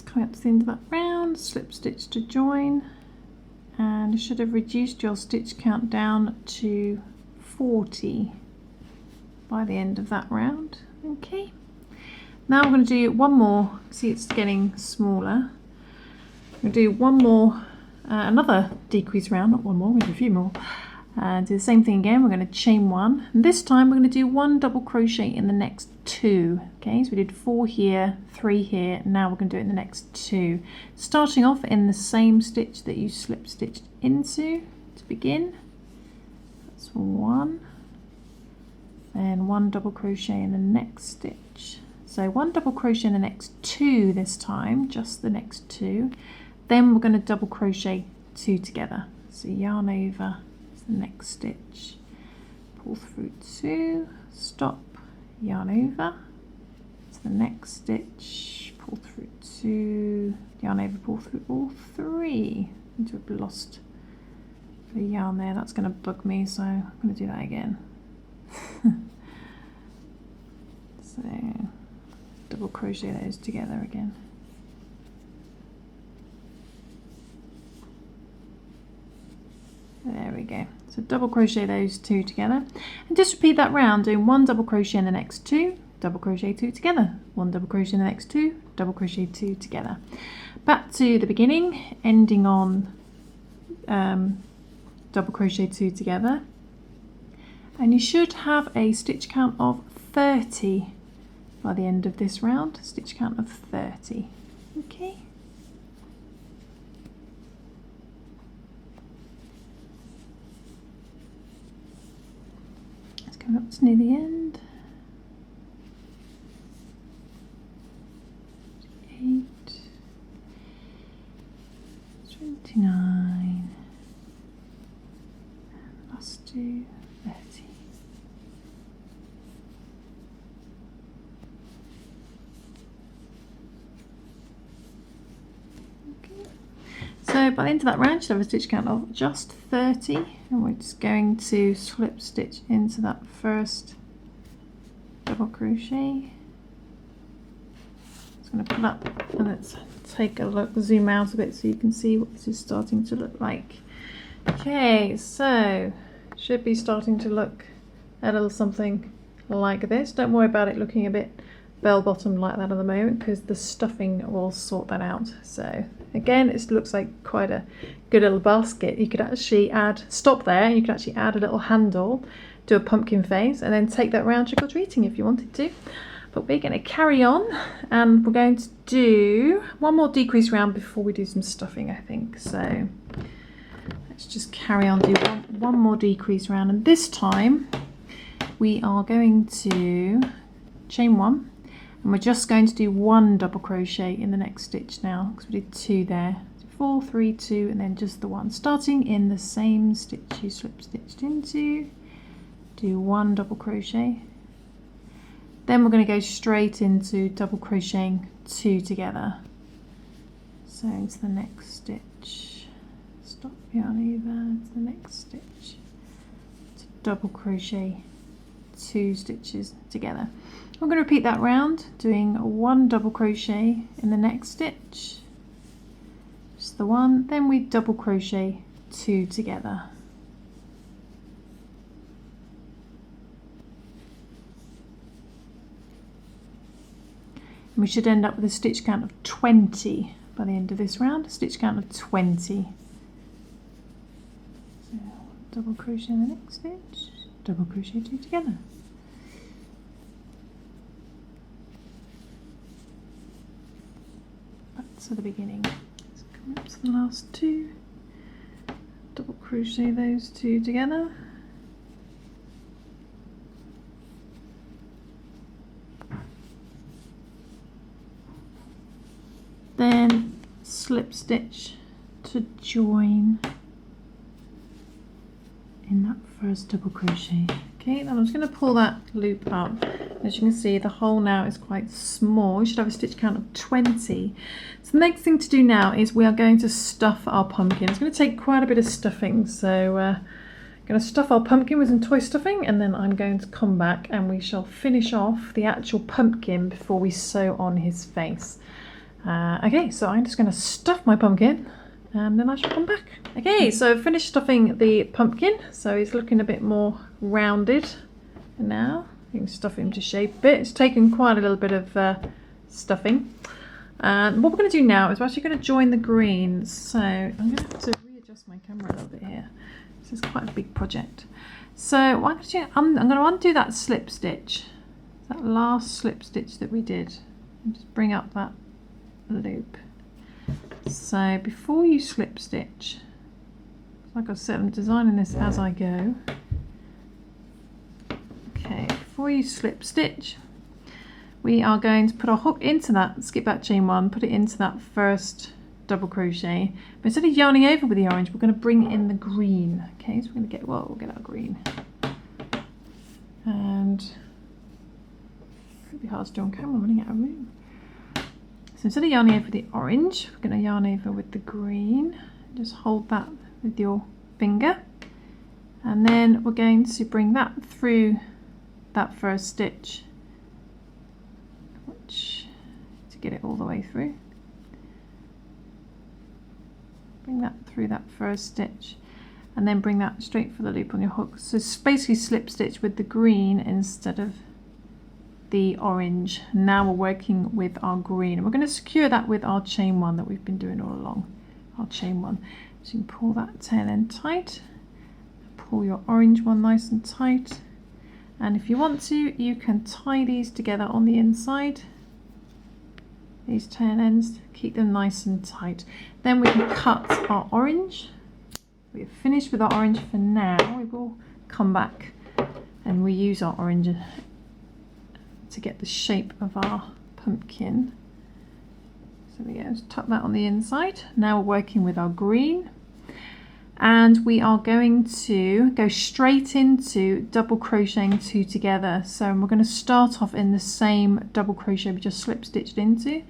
coming up to the end of that round, slip stitch to join, and you should have reduced your stitch count down to 40 by the end of that round. Okay, now we're going to do one more. See, it's getting smaller. We're going to do one more, another decrease round, not one more, we'll do a few more. Do the same thing again. We're going to chain one, and this time we're going to do one double crochet in the next two. Okay, so we did 4 here, 3 here, now we're going to do it in the next 2, starting off in the same stitch that you slip stitched into to begin. That's 1, then 1 double crochet in the next stitch. So 1 double crochet in the next 2 this time, just the next 2. Then we're going to double crochet 2 together. So yarn over the next stitch, pull through 2, stop, yarn over to the next stitch, pull through 2, yarn over, pull through all 3. I seem to have lost the yarn there. That's going to bug me, so I'm going to do that again. So double crochet those together again. There we go. So double crochet those 2 together, and just repeat that round, doing 1 double crochet in the next 2, double crochet 2 together, 1 double crochet in the next 2, double crochet 2 together. Back to the beginning, ending on double crochet 2 together, and you should have a stitch count of 30 by the end of this round. Stitch count of 30. Okay. Coming up to near the end. 8, 29, last 2, 30. Okay. So by the end of that round, you should have a stitch count of just 30, and we're just going to slip stitch into that first double crochet. Just going to put that, and let's take a look, zoom out a bit so you can see what this is starting to look like. Okay, so should be starting to look a little something like this. Don't worry about it looking a bit bell-bottom like that at the moment, because the stuffing will sort that out. So again, it looks like quite a good little basket. You could actually stop there, you could actually add a little handle, do a pumpkin face, and then take that round trick-or-treating if you wanted to. But we're going to carry on, and we're going to do one more decrease round before we do some stuffing, I think. So let's just carry on, do one more decrease round, and this time we are going to chain 1. And we're just going to do 1 double crochet in the next stitch now, because we did 2 there. So 4, 3, 2, and then just the 1. Starting in the same stitch you slip stitched into, do 1 double crochet. Then we're going to go straight into double crocheting 2 together. So into the next stitch, stop, yarn over to the next stitch, to double crochet 2 stitches together. I'm going to repeat that round, doing 1 double crochet in the next stitch, just the 1, then we double crochet 2 together. And we should end up with a stitch count of 20 by the end of this round, a stitch count of 20. So double crochet in the next stitch, double crochet 2 together. To the beginning. So come up to the last 2, double crochet those 2 together, then slip stitch to join in that first double crochet. Okay, then I'm just going to pull that loop up. As you can see, the hole now is quite small. You should have a stitch count of 20. So the next thing to do now is we are going to stuff our pumpkin. It's going to take quite a bit of stuffing, so I'm going to stuff our pumpkin with some toy stuffing, and then I'm going to come back and we shall finish off the actual pumpkin before we sew on his face. Okay, so I'm just going to stuff my pumpkin and then I shall come back. Okay, so I've finished stuffing the pumpkin, so he's looking a bit more rounded now. You can stuff him to shape a bit. It's taken quite a little bit of stuffing. And what we're going to do now is we're actually going to join the greens. So I'm going to have to readjust my camera a little bit here. This is quite a big project. So what I'm going to do, I'm going to undo that slip stitch, that last slip stitch that we did, and just bring up that loop. So before you slip stitch, like I said, I'm designing this as I go. Okay, before you slip stitch, we are going to put our hook into that, skip that chain one, put it into that first double crochet. But instead of yarning over with the orange, we're going to bring in the green. Okay, so we're going to get, well, we'll get our green. And it could be hard to do on camera, I'm running out of room. So instead of yarning over with the orange, we're going to yarn over with the green. Just hold that with your finger. And then we're going to bring that through that first stitch, which, to get it all the way through. Bring that through that first stitch and then bring that straight for the loop on your hook. So it's basically slip stitch with the green instead of the orange. Now we're working with our green, and we're going to secure that with our chain one that we've been doing all along, our chain one. So you can pull that tail end tight, pull your orange one nice and tight, and if you want to, you can tie these together on the inside, these tail ends, keep them nice and tight. Then we can cut our orange. We're finished with our orange for now. We will come back and reuse our orange to get the shape of our pumpkin. So we go, just tuck that on the inside. Now we're working with our green, and we are going to go straight into double crocheting two together. So we're going to start off in the same double crochet we just slip stitched into.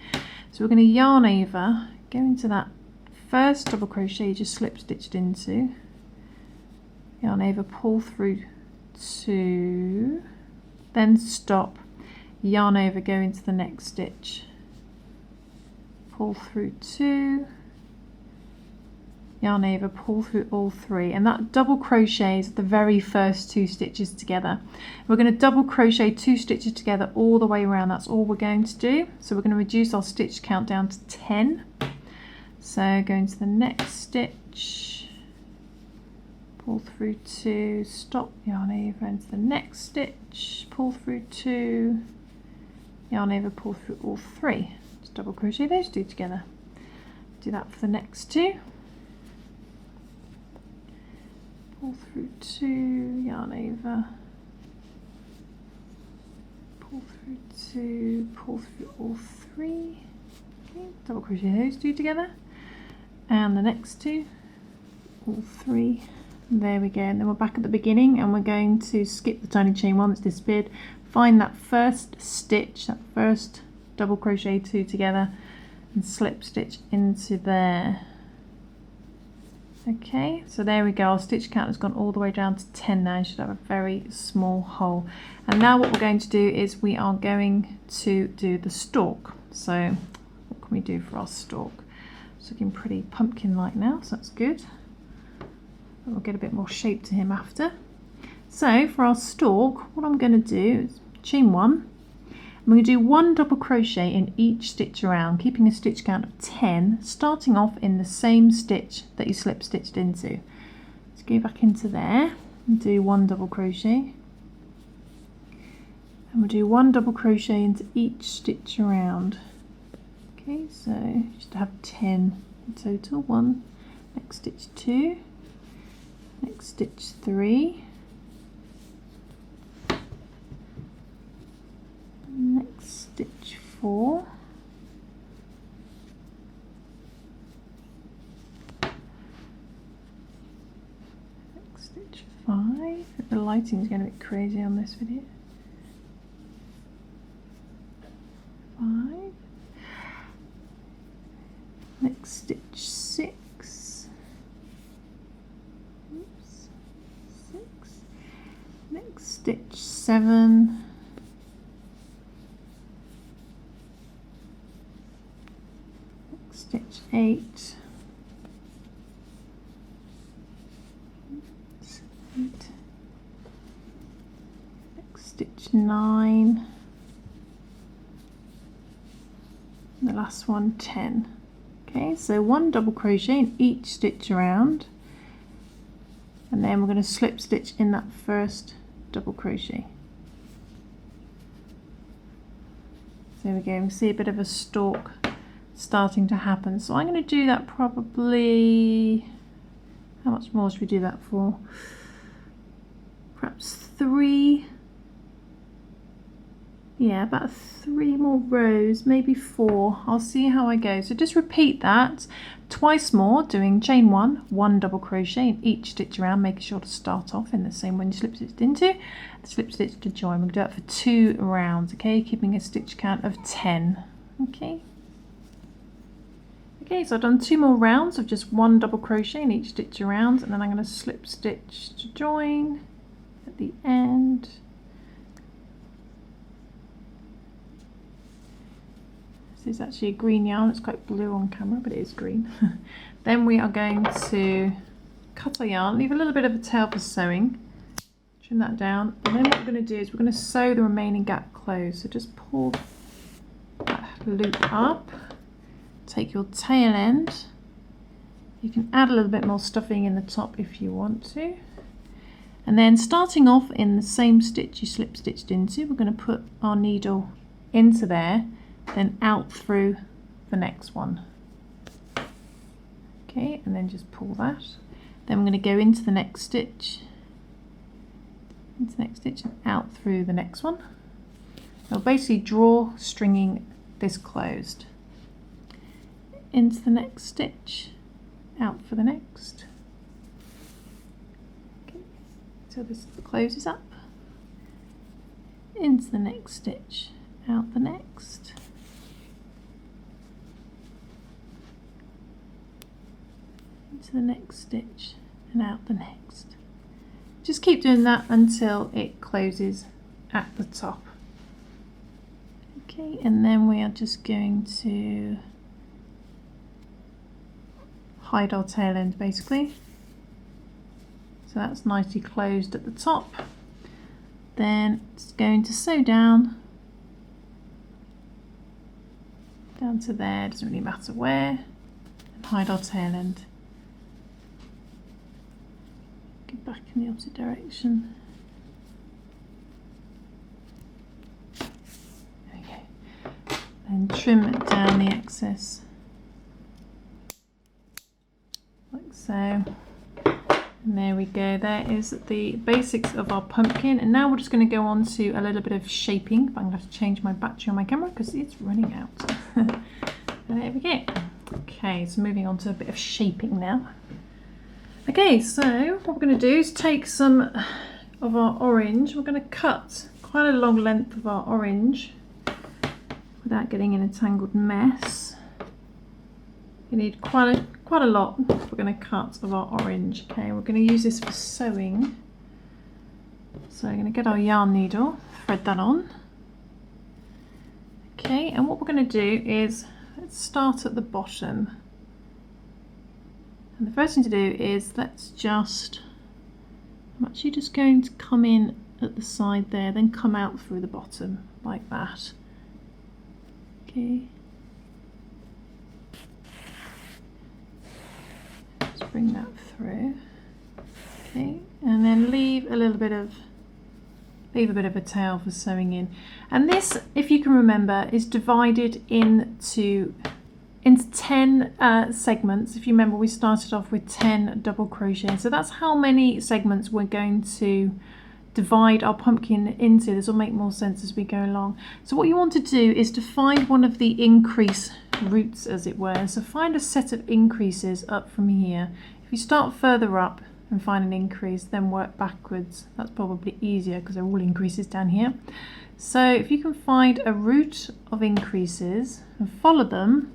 So we're going to yarn over, go into that first double crochet you just slip stitched into, yarn over, pull through two, then stop, yarn over, go into the next stitch, pull through two, yarn over, pull through all three, and that double crochet is the very first two stitches together. We're going to double crochet two stitches together all the way around. That's all we're going to do. So we're going to reduce our stitch count down to 10. So go into the next stitch, pull through two, stop, yarn over into the next stitch, pull through two, yarn over, pull through all three. Just double crochet those two together. Do that for the next two. Pull through two, yarn over, pull through two, pull through all three. Okay, double crochet those two together, and the next two, all three. There we go. And then we're back at the beginning, and we're going to skip the tiny chain one that's disappeared, find that first stitch, that first double crochet two together, and slip stitch into there. Okay, so there we go. Our stitch count has gone all the way down to 10 now. You should have a very small hole. And now what we're going to do is we are going to do the stalk. So what can we do for our stalk? It's looking pretty pumpkin-like now, so that's good. We'll get a bit more shape to him after. So for our stalk, what I'm going to do is chain one. I'm going to do one double crochet in each stitch around, keeping a stitch count of 10, starting off in the same stitch that you slip stitched into. Let's go back into there and do one double crochet. And we'll do one double crochet into each stitch around. Okay, so just have 10 in total. One, next stitch two, next stitch three, next stitch four, next stitch five. The lighting is going to be crazy on this video. 5, next stitch 6, oops, 6, next stitch 7, 8, 8, next stitch 9, and the last one 10. Okay, so 1 double crochet in each stitch around, and then we're going to slip stitch in that first double crochet. So there we go, we see a bit of a stalk starting to happen. So I'm going to do that probably, how much more should we do that for? Perhaps 3, yeah, about 3 more rows, maybe 4. I'll see how I go. So just repeat that twice more, doing chain 1, 1 double crochet in each stitch around, making sure to start off in the same one you slip stitched into, slip stitch to join. We'll do that for 2 rounds, okay, keeping a stitch count of 10. Okay. Okay, so I've done 2 more rounds of just 1 double crochet in each stitch around, and then I'm going to slip stitch to join at the end. This is actually a green yarn, it's quite blue on camera, but it is green. Then we are going to cut our yarn, leave a little bit of a tail for sewing, trim that down, and then what we're going to do is we're going to sew the remaining gap closed. So just pull that loop up, take your tail end, you can add a little bit more stuffing in the top if you want to, and then starting off in the same stitch you slip stitched into, we're going to put our needle into there, then out through the next one. Okay, and then just pull that. Then we're going to go into the next stitch, and out through the next one. We'll basically draw stringing this closed. Into the next stitch, out for the next. Okay, so this closes up. Into the next stitch, out the next. Into the next stitch and out the next. Just keep doing that until it closes at the top. Okay, and then we are just going to hide our tail end basically. So that's nicely closed at the top. Then it's going to sew down to there, doesn't really matter where, and hide our tail end. Get back in the opposite direction. There we go. And trim it down the excess like so. And there we go, there is the basics of our pumpkin, and now we're just going to go on to a little bit of shaping, but I'm going to have to change my battery on my camera because it's running out. There we go. Okay, so moving on to a bit of shaping now. Okay, so what we're going to do is take some of our orange, we're going to cut quite a long length of our orange without getting in a tangled mess. You need quite a lot we're going to cut of our orange. Okay, we're going to use this for sewing. So we're going to get our yarn needle, thread that on. Okay, and what we're going to do is let's start at the bottom. And the first thing to do is I'm actually just going to come in at the side there, then come out through the bottom like that. Okay. Just bring that through. Okay, and then leave a bit of a tail for sewing in. And this, if you can remember, is divided into 10 segments. If you remember, we started off with 10 double crochet, so that's how many segments we're going to divide our pumpkin into. This will make more sense as we go along. So what you want to do is to find one of the increase roots, as it were. So find a set of increases up from here. If you start further up and find an increase, then work backwards. That's probably easier because they're all increases down here. So if you can find a root of increases and follow them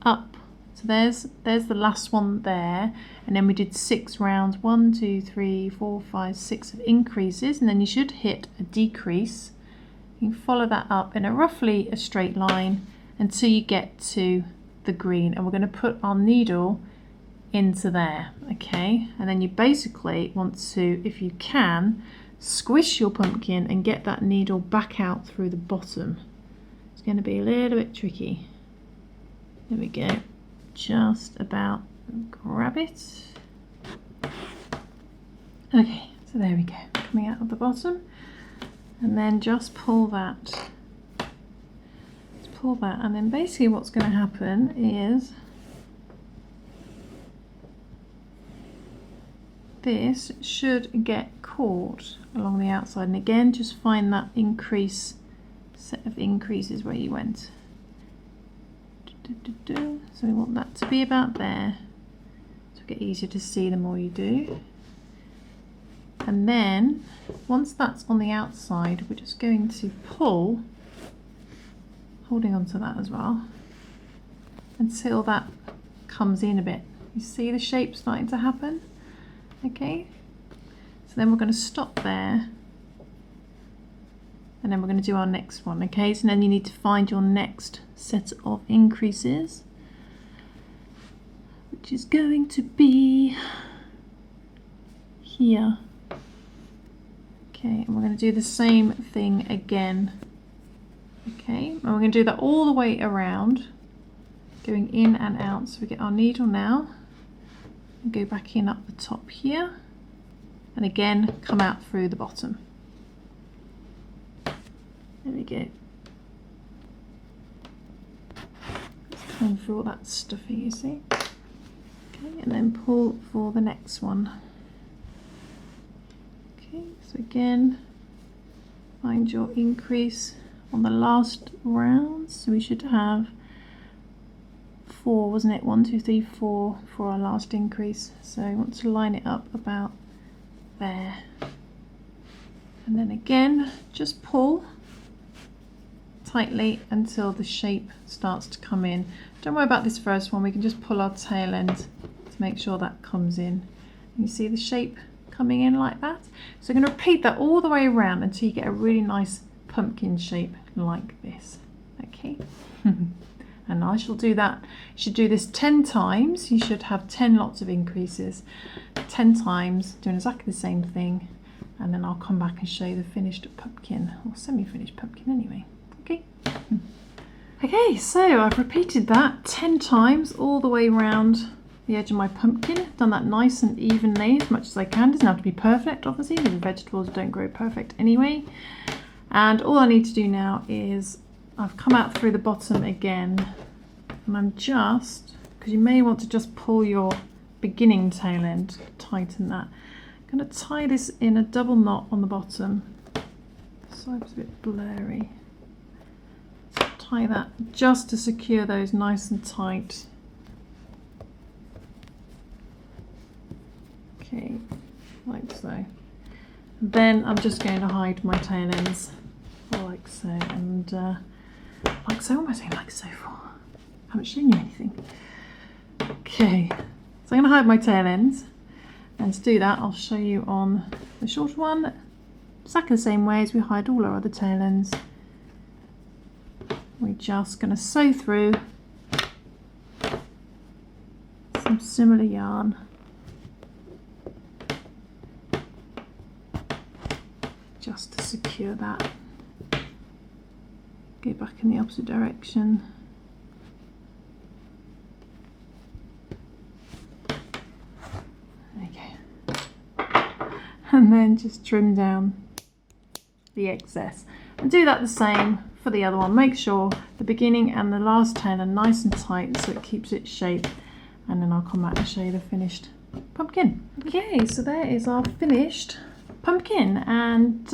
up, so there's the last one there, and then we did 6 rounds, 1, 2, 3, 4, 5, 6 of increases, and then you should hit a decrease. You can follow that up in roughly a straight line until you get to the green, and we're going to put our needle into there, okay? And then you basically want to, if you can, squish your pumpkin and get that needle back out through the bottom. It's going to be a little bit tricky. There we go. Just about grab it. Okay, so there we go, coming out of the bottom, and then just pull that. Just pull that, and then basically what's going to happen is this should get caught along the outside, and again just find that set of increases where you went. So we want that to be about there, so it'll get easier to see the more you do. And then once that's on the outside, we're just going to pull, holding onto that as well, until that comes in a bit. You see the shape starting to happen? Okay, so then we're going to stop there, and then we're going to do our next one. Okay, so then you need to find your next set of increases, which is going to be here. Okay, and we're going to do the same thing again. Okay, and we're going to do that all the way around, going in and out. So we get our needle now, and go back in up the top here, and again come out through the bottom. There we go. Let's comb through all that stuffing, you see. Okay, and then pull for the next one. Okay, so again, find your increase on the last round. So we should have 4, wasn't it? 1, 2, 3, 4 for our last increase. So I want to line it up about there. And then again, just pull tightly until the shape starts to come in. Don't worry about this first one, we can just pull our tail end to make sure that comes in. And you see the shape coming in like that? So we're going to repeat that all the way around until you get a really nice pumpkin shape like this. Okay. And I shall do that. You should do this 10 times. You should have 10 lots of increases. 10 times, doing exactly the same thing. And then I'll come back and show you the finished pumpkin, or semi-finished pumpkin anyway. Okay. Okay, so I've repeated that 10 times all the way around the edge of my pumpkin. Done that nice and evenly as much as I can. Doesn't have to be perfect, obviously, because vegetables don't grow perfect anyway. And all I need to do now is I've come out through the bottom again, and I'm just, because you may want to just pull your beginning tail end, tighten that. I'm going to tie this in a double knot on the bottom. So it's a bit blurry. So tie that just to secure those nice and tight. Okay, like so. Then I'm just going to hide my tail ends, like so, and like so. What am I saying like so for? I haven't shown you anything. Okay, so I'm going to hide my tail ends, and to do that I'll show you on the shorter one, exactly the same way as we hide all our other tail ends. We're just going to sew through some similar yarn. Just to secure that. Go back in the opposite direction. Okay. And then just trim down the excess. And do that the same for the other one. Make sure the beginning and the last tail are nice and tight so it keeps its shape. And then I'll come back and show you the finished pumpkin. Okay, so there is our finished pumpkin, and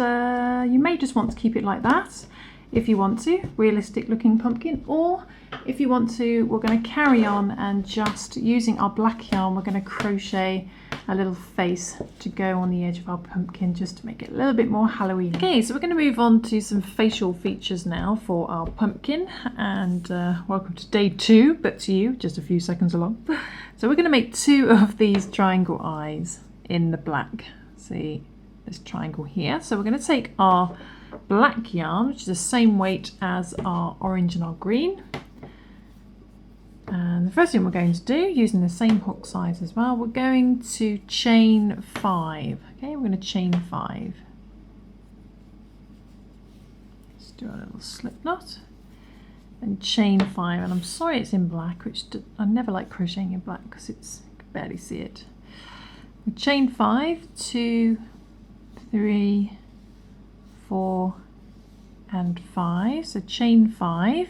you may just want to keep it like that if you want to, realistic looking pumpkin, or if you want to, we're going to carry on and just using our black yarn, we're going to crochet a little face to go on the edge of our pumpkin just to make it a little bit more Halloween. Okay, so we're going to move on to some facial features now for our pumpkin, and welcome to day 2, but to you just a few seconds along. So we're going to make 2 of these triangle eyes in the black. See this triangle here. So we're going to take our black yarn, which is the same weight as our orange and our green, And the first thing we're going to do, using the same hook size as well, we're going to chain 5. Okay, we're going to chain 5. Let's do a little slip knot and chain 5. And I'm sorry it's in black, which I never like crocheting in black because you can barely see it. We chain 5, 2, 3, 4 and 5. So chain 5.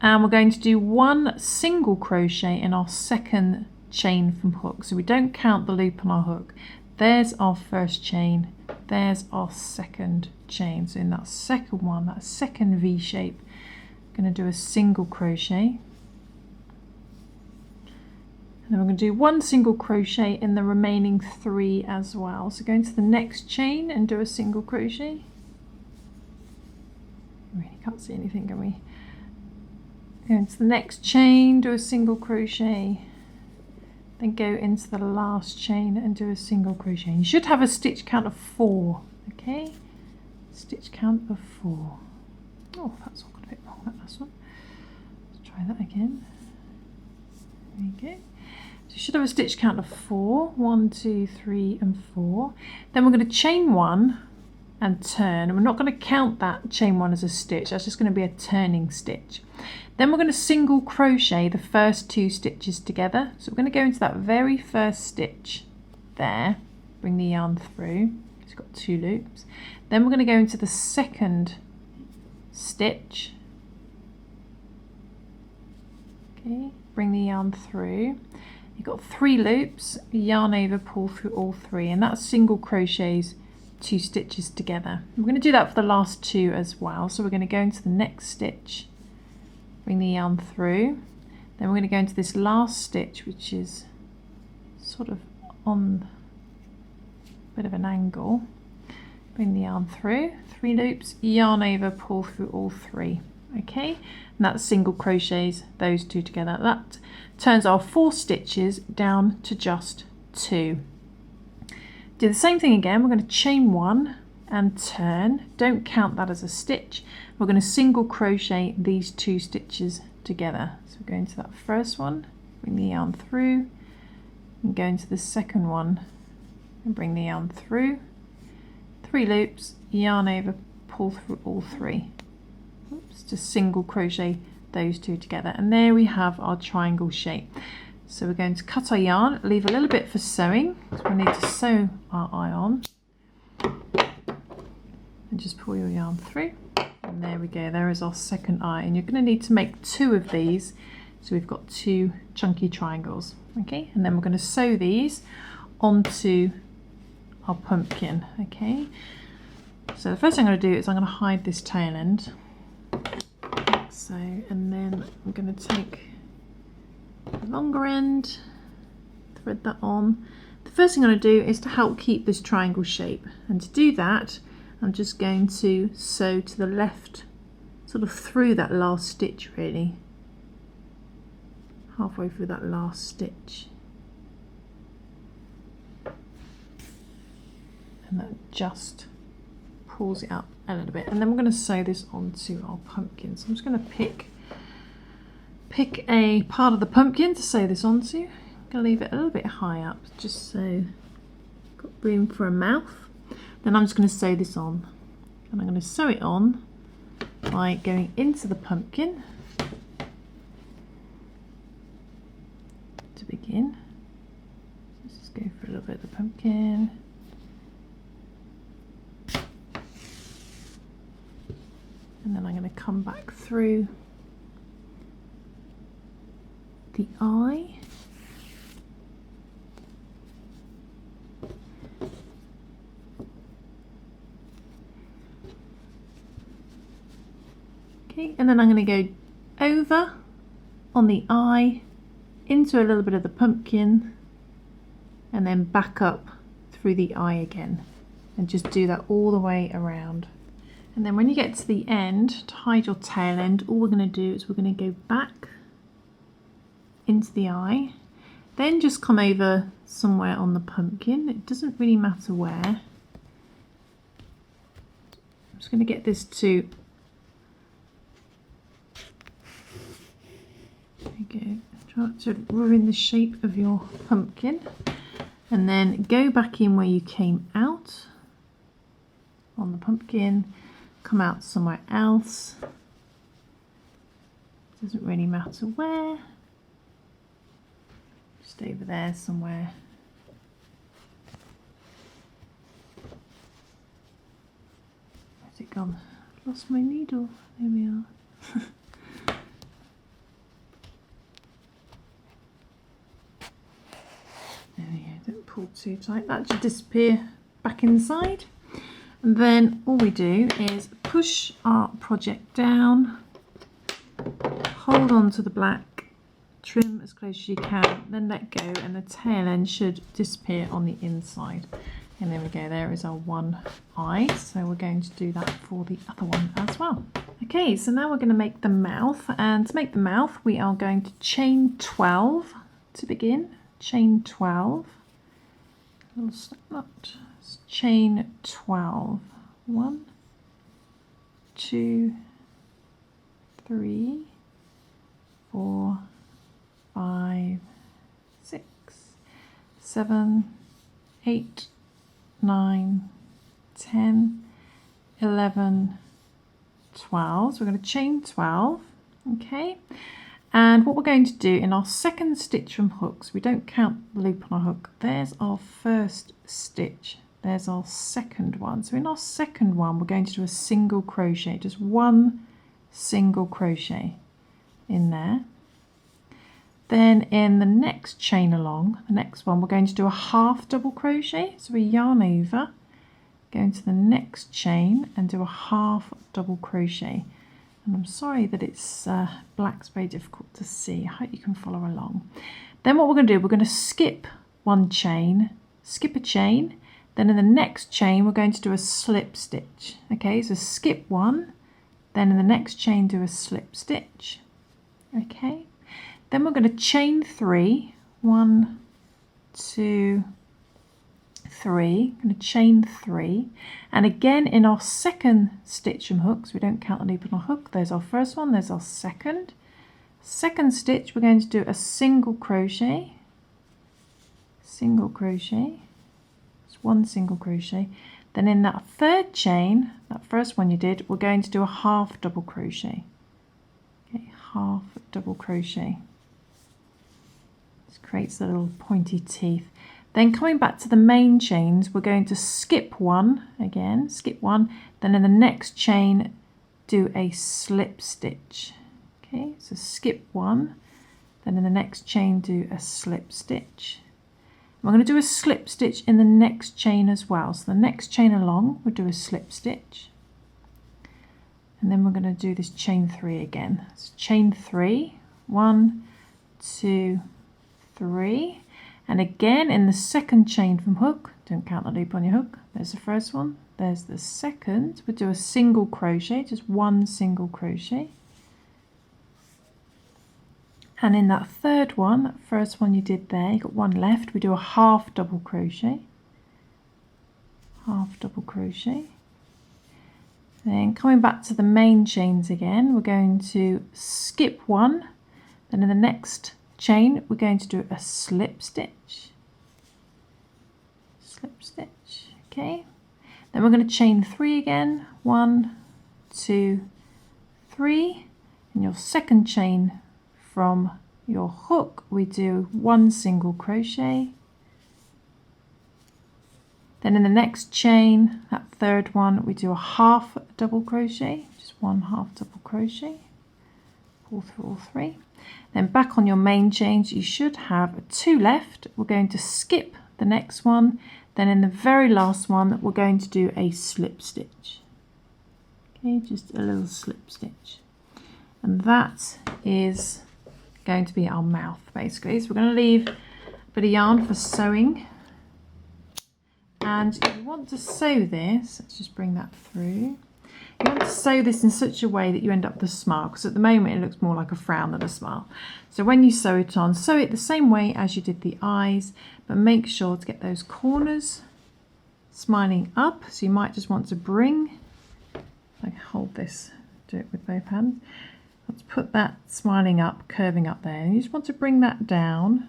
And we're going to do 1 single crochet in our second chain from hook. So we don't count the loop on our hook. There's our first chain, there's our second chain. So in that second one, that second V shape, I'm going to do a single crochet. And then we're going to do 1 single crochet in the remaining 3 as well. So go into the next chain and do a single crochet. We really can't see anything, can we? Go into the next chain, do a single crochet, then go into the last chain and do a single crochet. You should have a stitch count of 4, okay? Stitch count of 4. Oh, that's all got a bit wrong, that last one. Let's try that again. There you go. So you should have a stitch count of 4. 1, 2, 3 and 4. Then we're going to chain 1 and turn, and we're not going to count that chain 1 as a stitch. That's just going to be a turning stitch. Then we're going to single crochet the first 2 stitches together. So we're going to go into that very first stitch there, bring the yarn through, it's got 2 loops. Then we're going to go into the second stitch, okay, bring the yarn through. You've got 3 loops, yarn over, pull through all 3, and that single crochets 2 stitches together. We're going to do that for the last 2 as well. So we're going to go into the next stitch, bring the yarn through, then we're going to go into this last stitch, which is sort of on a bit of an angle, bring the yarn through, 3 loops, yarn over, pull through all 3, okay, and that single crochets those 2 together. That turns our 4 stitches down to just 2. Do the same thing again. We're going to chain 1 and turn. Don't count that as a stitch. We're going to single crochet these 2 stitches together. So we're going to that first one, bring the yarn through, and go into the second one and bring the yarn through, 3 loops, yarn over, pull through all 3. Oops, just single crochet those 2 together, and there we have our triangle shape. So we're going to cut our yarn, leave a little bit for sewing, because we need to sew our eye on, and just pull your yarn through, and there we go, there is our second eye. And you're going to need to make 2 of these, so we've got 2 chunky triangles, okay, and then we're going to sew these onto our pumpkin, okay. So the first thing I'm going to do is I'm going to hide this tail end, like so, and then I'm going to take the longer end, thread that on. The first thing I'm going to do is to help keep this triangle shape, and to do that I'm just going to sew to the left, sort of through that last stitch, really, halfway through that last stitch, and that just pulls it up a little bit, and then we're going to sew this onto our pumpkin. So I'm just going to pick a part of the pumpkin to sew this onto. I'm going to leave it a little bit high up, just so I've got room for a mouth. Then I'm just going to sew this on, and I'm going to sew it on by going into the pumpkin to begin. Let's just go for a little bit of the pumpkin. And then I'm going to come back through the eye. Okay, and then I'm going to go over on the eye, into a little bit of the pumpkin, and then back up through the eye again, and just do that all the way around. And then when you get to the end, to hide your tail end, all we're going to do is we're going to go back into the eye, then just come over somewhere on the pumpkin. It doesn't really matter where. I'm just going to get this to, there you go, Try not to ruin the shape of your pumpkin. And then go back in where you came out on the pumpkin, come out somewhere else. Doesn't really matter where. Just over there somewhere. Where's it gone? I've lost my needle. There we are. There we go, don't pull too tight. That should disappear back inside. And then all we do is push our project down, hold on to the black, trim as close as you can, then let go, and the tail end should disappear on the inside. And there we go, there is our one eye. So we're going to do that for the other one as well. Okay, so now we're going to make the mouth, and to make the mouth we are going to chain 12 to begin. Chain 12, little slip, chain 12, 1, 2, 3, 4, 5, 6, 7, 8, 9, 10, 11, 12. So we're going to chain 12, okay? And what we're going to do in our second stitch from hooks, we don't count the loop on our hook. There's our first stitch. There's our second one. So in our second one, we're going to do a single crochet, just one single crochet in there. Then in the next chain along, the next one, we're going to do a half double crochet. So we yarn over, go into the next chain and do a half double crochet. And I'm sorry that it's black, it's very difficult to see. I hope you can follow along. Then what we're going to do, we're going to skip one chain, skip a chain, then in the next chain we're going to do a slip stitch. Okay, so skip one, then in the next chain do a slip stitch. Okay, then we're going to chain 3, 1, 2, 3, I'm going to chain 3, and again in our second stitch from hooks, we don't count the loop on our hook. There's our first one, there's our second stitch. We're going to do a single crochet, it's one single crochet. Then in that third chain, that first one you did, we're going to do a half double crochet. Okay, half double crochet. This creates the little pointy teeth. Then coming back to the main chains, we're going to skip one, again, skip one, then in the next chain, do a slip stitch. Okay, so skip one, then in the next chain, do a slip stitch. We're going to do a slip stitch in the next chain as well. So the next chain along, we'll do a slip stitch. And then we're going to do this chain 3 again. So chain 3, 1, 2, 3. And again in the second chain from hook, don't count the loop on your hook, there's the first one, there's the second, we'll do a single crochet, just one single crochet. And in that third one, that first one you did there, you got one left, we do a half double crochet, half double crochet. Then coming back to the main chains again, we're going to skip one, then in the next chain we're going to do a slip stitch, okay, then we're going to chain 3 again, 1, 2, 3. In your second chain from your hook we do one single crochet, then in the next chain, that third one, we do a half double crochet, just one half double crochet, pull through all 3. Then back on your main chains, you should have 2 left. We're going to skip the next one. Then in the very last one, we're going to do a slip stitch. Okay, just a little slip stitch. And that is going to be our mouth, basically. So we're going to leave a bit of yarn for sewing. And if you want to sew this, let's just bring that through. You want to sew this in such a way that you end up with a smile, because at the moment it looks more like a frown than a smile. So when you sew it on, sew it the same way as you did the eyes, but make sure to get those corners smiling up. So you might just want to bring, if I hold this, do it with both hands, Let's put that smiling up, curving up there. And you just want to bring that down,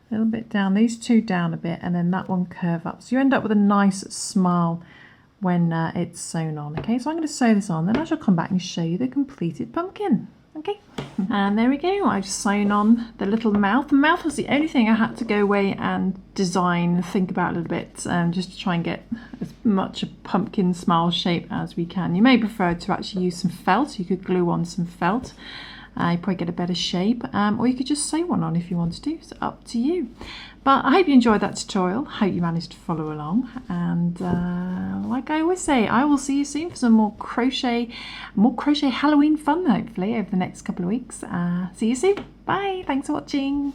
a little bit down, these two down a bit, and then that one curve up. So you end up with a nice smile when it's sewn on. Okay, so I'm going to sew this on, then I shall come back and show you the completed pumpkin. Okay, and there we go. I've sewn on the little mouth. The mouth was the only thing I had to go away and design, think about a little bit, just to try and get as much a pumpkin smile shape as we can. You may prefer to actually use some felt. You could glue on some felt. You probably get a better shape, or you could just sew one on if you want to. It's up to you. But I hope you enjoyed that tutorial. Hope you managed to follow along. And like I always say, I will see you soon for some more crochet Halloween fun, hopefully, over the next couple of weeks. See you soon. Bye. Thanks for watching.